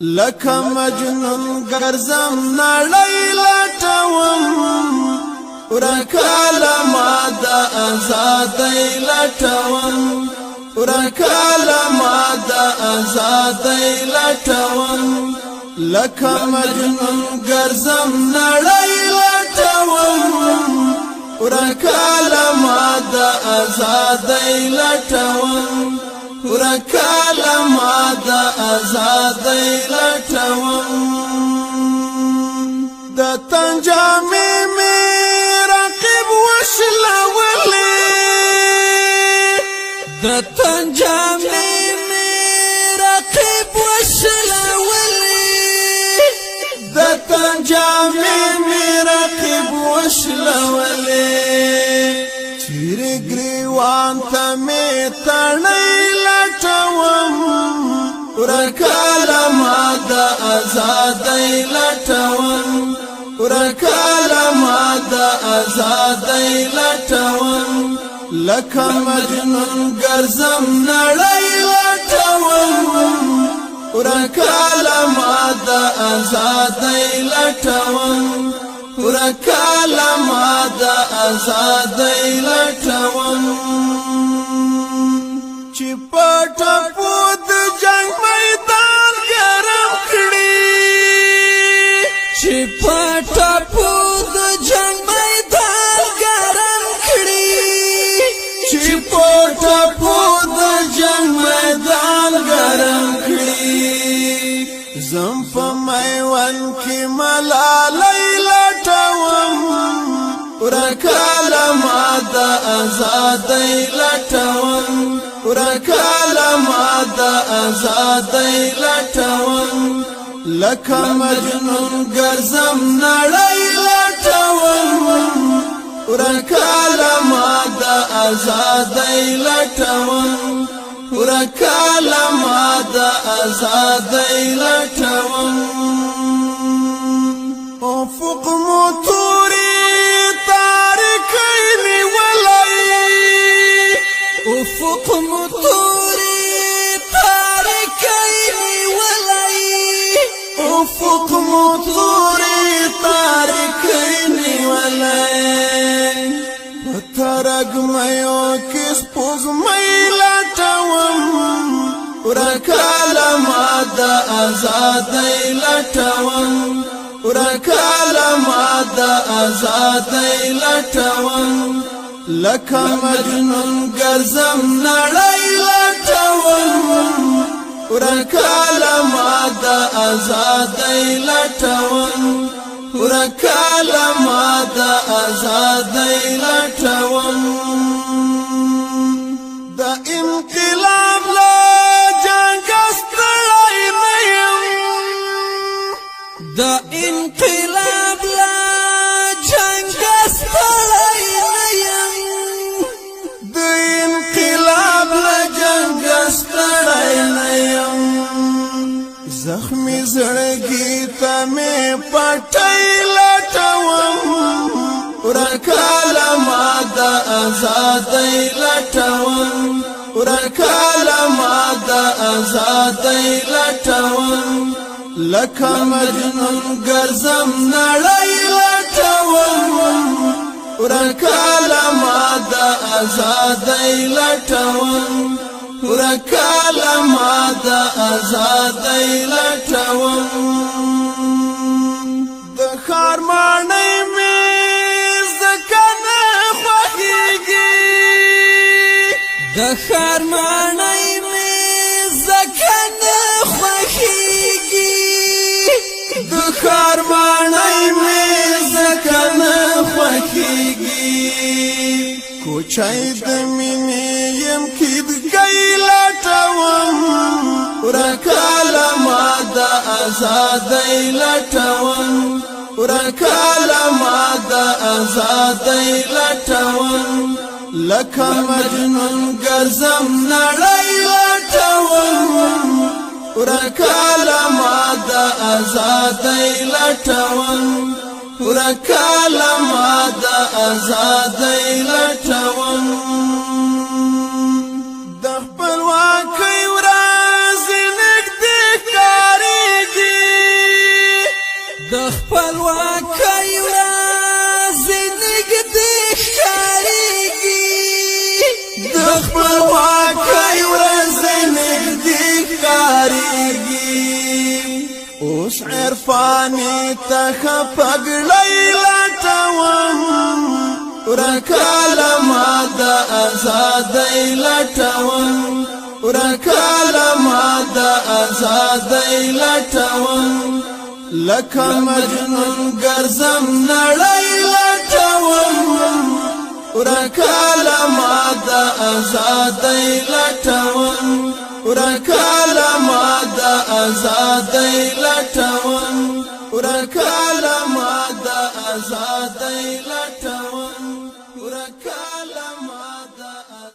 لکه مجنون ګرځم نړۍ لټوم ورکاله ما د ازادۍ لټوم ورکاله ما د ازادۍ لټوم لکه مجنون ګرځم نړۍ لټوم ورکاله ما د ازادۍ لټوم ورکاله ما د ازادۍ لټوم د تنجامې مې رقیب وشلولې د تنجامې مې رقیب وشلولې د تنجامې مې رقیب وشلولې چیرې ګریوان ته مې تڼۍ لټوم ورکاله ما د ازادۍ لټوم ورکاله ما د ازادۍ لټوم لکه مجنون ګرځم نړۍ لټوم ورکاله ما د ازادۍ لټوم ورکاله ما د ازادۍ لټوم چې پټه پود جنگ میدان ګرم کړي چې پټه پود جنگ میدان ګرم کړي چې پټه پود جنگ میدان ګرم کړي زم په میوند کې ملالۍ لټوم ورکاله ما د ازادۍ لټوم ورکاله ما د ازادۍ لټوم لکه مجنون ګرځم نړۍ لټوم ورکاله ما د ازادۍ لټوم ورکاله ما د ازادۍ لټوم افق مو تورې تاریکۍ نیولۍ افق مو تورې تاریکۍ نیولۍ افق مو تورې تاریکۍ نیولۍ په ترږمیو کې سپوږمۍ لټوم ورکاله ما د ازادۍ لټوم ورکاله ما د ازادۍ لټوم لکه مجنون ګرځم نړۍ لټوم ورکاله ما د ازادۍ لټوم ورکاله ما د ازادۍ لټوم د انقلاب له جنګه ستړی نه یم د انقلاب له جنګه ستړی نه یم د انقلاب له جنګه ستړی نه یم زخمي زړګي ته مې پټۍ لټوم ورکاله ما د ازادۍ لټوم ورکاله ما د ازادۍ لټوم لکه مجنون ګرځم نړۍ لټوم ورکاله ما د ازادۍ لټوم ورکاله ما د ازادۍ لټوم د ښار ماڼۍ مې ځکه نه خوښېږي د ښار ماڼۍ مې ځکه نه خوښېږي د ښار ماڼۍ مې ځکه نه خوښېږي کوچۍ د مینې یم کیدګۍ لټوم ورکاله ما د ازادۍ لټوم ورکاله ما د ازادۍ لټوم لکه مجنون ګرځم نړۍ لټوم ورکاله ما د ازادۍ لټوم ورکاله ما د ازادۍ لټوم د خپلواکۍ ورځ نږدې ښکارېږي اوس عرفانی تخپګړی لټوم ورکاله ما د آزادۍ لټوم ورکاله ما د آزادۍ لټوم لکه مجنون ګرځم نړۍ لټوم ورکاله ما د آزادۍ لټوم ورکاله ما د آزادۍ لټوم ورکاله ما د آزادۍ لټوم